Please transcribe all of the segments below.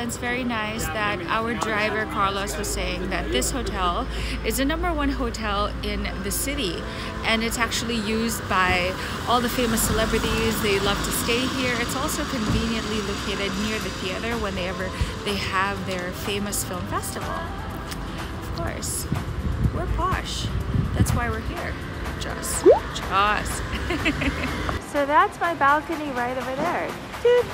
it's very nice that our driver Carlos was saying that this hotel is the #1 hotel in the city, and it's actually used by all the famous celebrities. They love to stay here. It's also conveniently located near the theater whenever they have their famous film festival. Of course, we're posh. That's why we're here. Just. So that's my balcony right over there. Dude.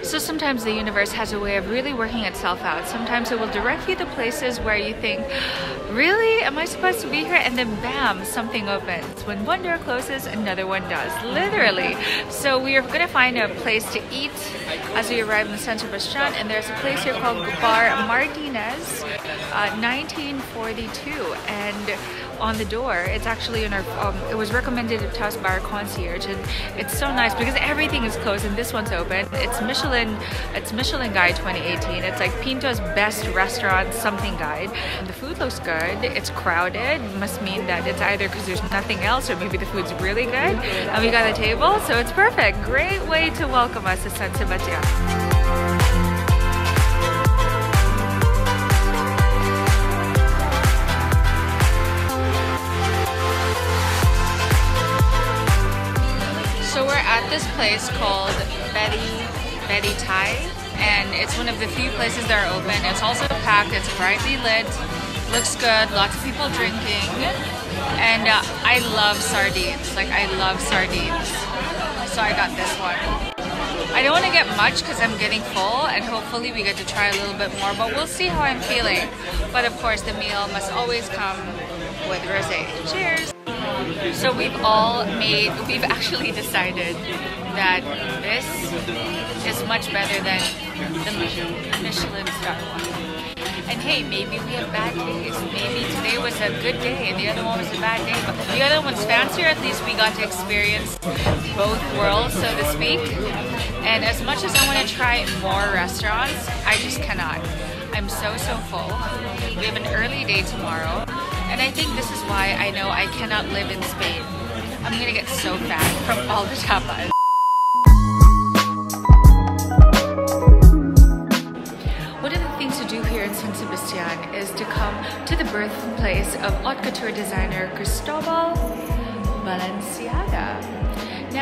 So sometimes the universe has a way of really working itself out. Sometimes it will direct you to places where you think, really? Am I supposed to be here? And then bam, something opens. When one door closes, another one does. Literally. So we are going to find a place to eat as we arrive in San Sebastian. And there's a place here called Bar Martinez, 1942. And on the door, it's actually in our, it was recommended to us by our concierge, and it's so nice because everything is closed and this one's open. It's Michelin Guide 2018. It's like Pintxos best restaurant something guide. And the food looks good. It's crowded. Must mean that it's either because there's nothing else or maybe the food's really good. And we got a table, so it's perfect. Great way to welcome us to San Sebastian. So we're at this place called Betty Thai, and it's one of the few places that are open. It's also packed, it's brightly lit, looks good, lots of people drinking, and I love sardines, like I love sardines. So I got this one. I don't want to get much because I'm getting full, and hopefully we get to try a little bit more, but we'll see how I'm feeling. But of course the meal must always come with rosé. Cheers! So we've actually decided that this is much better than the Michelin star one. And hey, maybe we have bad days. Maybe today was a good day and the other one was a bad day. But the other one's fancier. At least we got to experience both worlds, so to speak. And as much as I want to try more restaurants, I just cannot. I'm so full. We have an early day tomorrow. And I think this is why I know I cannot live in Spain. I'm gonna get so fat from all the tapas. One of the things to do here in San Sebastian is to come to the birthplace of haute couture designer Cristobal Balenciaga.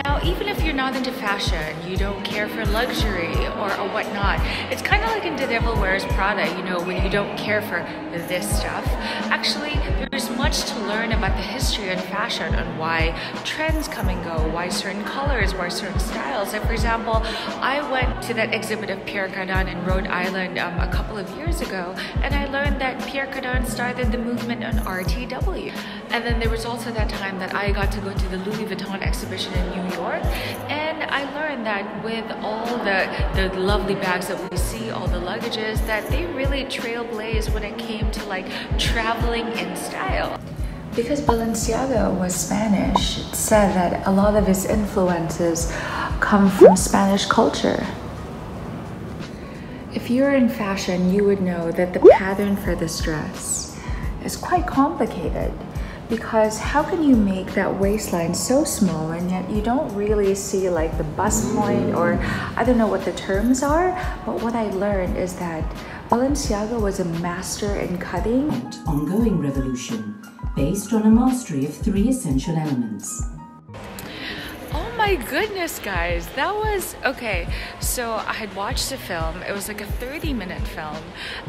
Now, even if you're not into fashion, you don't care for luxury or whatnot, it's kind of like in The Devil Wears Prada, you know, when you don't care for this stuff. Actually, there's much to learn about the history of fashion and why trends come and go, why certain colors, why certain styles. Like for example, I went to that exhibit of Pierre Cardin in Rhode Island a couple of years ago, and I learned that Pierre Cardin started the movement on RTW. And then there was also that time that I got to go to the Louis Vuitton exhibition in New York, and I learned that with all the lovely bags that we see, all the luggages, that they really trailblazed when it came to like traveling in style. Because Balenciaga was Spanish, it said that a lot of his influences come from Spanish culture. If you're in fashion, you would know that the pattern for this dress is quite complicated. Because how can you make that waistline so small and yet you don't really see like the bust point, or I don't know what the terms are, but what I learned is that Balenciaga was a master in cutting. Ongoing revolution, based on a mastery of 3 essential elements. Oh my goodness, guys, that was okay. So I had watched the film. It was like a 30-minute film,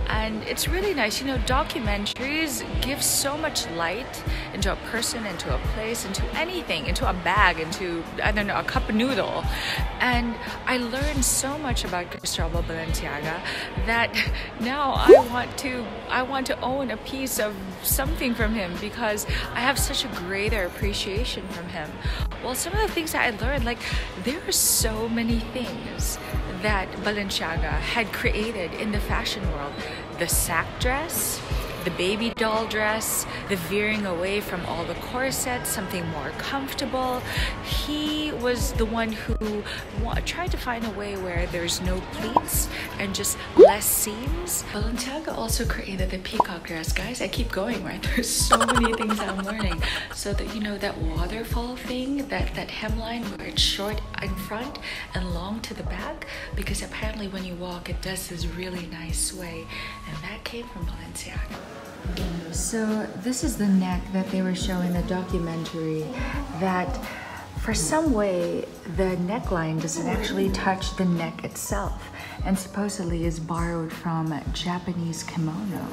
and it's really nice. You know, documentaries give so much light into a person, into a place, into anything, into a bag, into, I don't know, a cup of noodle. And I learned so much about Gustavo Balenciaga that now I want to own a piece of something from him because I have such a greater appreciation from him. Well, some of the things that I learned, like, there are so many things that Balenciaga had created in the fashion world. The sack dress, the baby doll dress, the veering away from all the corsets, something more comfortable. He was the one who tried to find a way where there's no pleats and just less seams. Balenciaga also created the peacock dress. Guys, I keep going, right? There's so many things I'm learning. So that, you know, that waterfall thing, that hemline where it's short in front and long to the back, because apparently when you walk it does this really nice sway, and that came from Balenciaga. So this is the neck that they were showing in the documentary, that for some way the neckline doesn't actually touch the neck itself, and supposedly is borrowed from a Japanese kimono.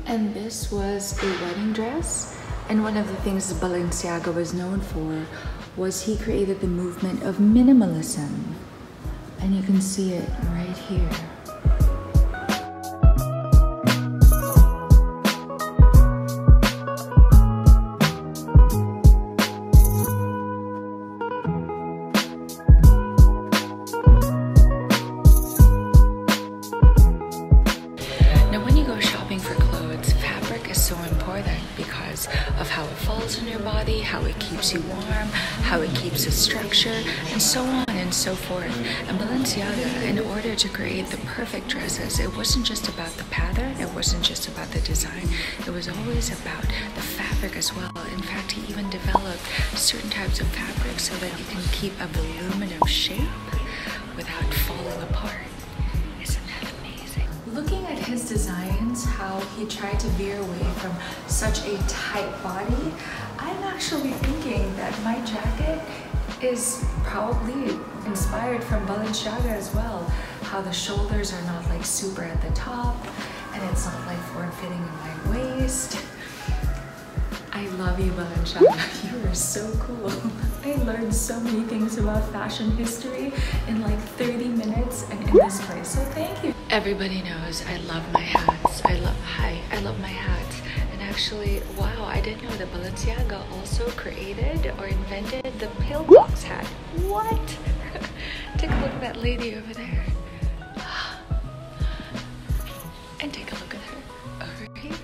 And this was a wedding dress, and one of the things Balenciaga was known for was he created the movement of minimalism, and you can see it right here. How it keeps you warm, how it keeps its structure, and so on and so forth. And Balenciaga, in order to create the perfect dresses, it wasn't just about the pattern, it wasn't just about the design, it was always about the fabric as well. In fact, he even developed certain types of fabric so that you can keep a voluminous shape without falling apart. Isn't that amazing? Looking at his designs, how he tried to veer away from such a tight body, I'm actually thinking that my jacket is probably inspired from Balenciaga as well. How the shoulders are not like super at the top, and it's not like form-fitting in my waist. I love you, Balenciaga. You are so cool. I learned so many things about fashion history in like 30 minutes and in this place, so thank you. Everybody knows I love my hats. I love my hats. Actually, wow, I didn't know that Balenciaga also created or invented the pillbox hat. What? Take a look at that lady over there. And take a look at her over here.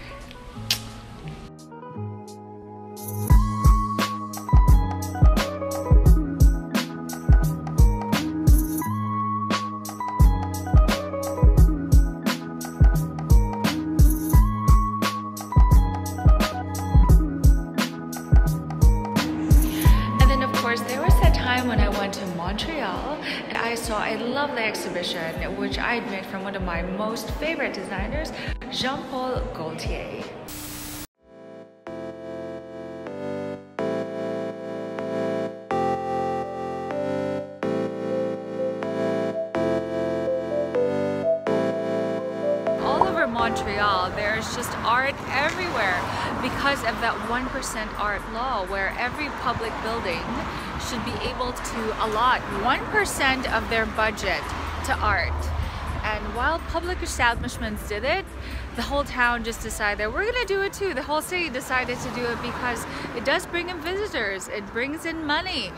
When I went to Montreal, and I love the exhibition, which I admit from one of my most favorite designers, Jean Paul Gaultier. All over Montreal, there's just art everywhere because of that 1% art law, where every public building should be able to allot 1% of their budget to art. And while public establishments did it, the whole town just decided we're gonna do it too. The whole city decided to do it because it does bring in visitors, it brings in money.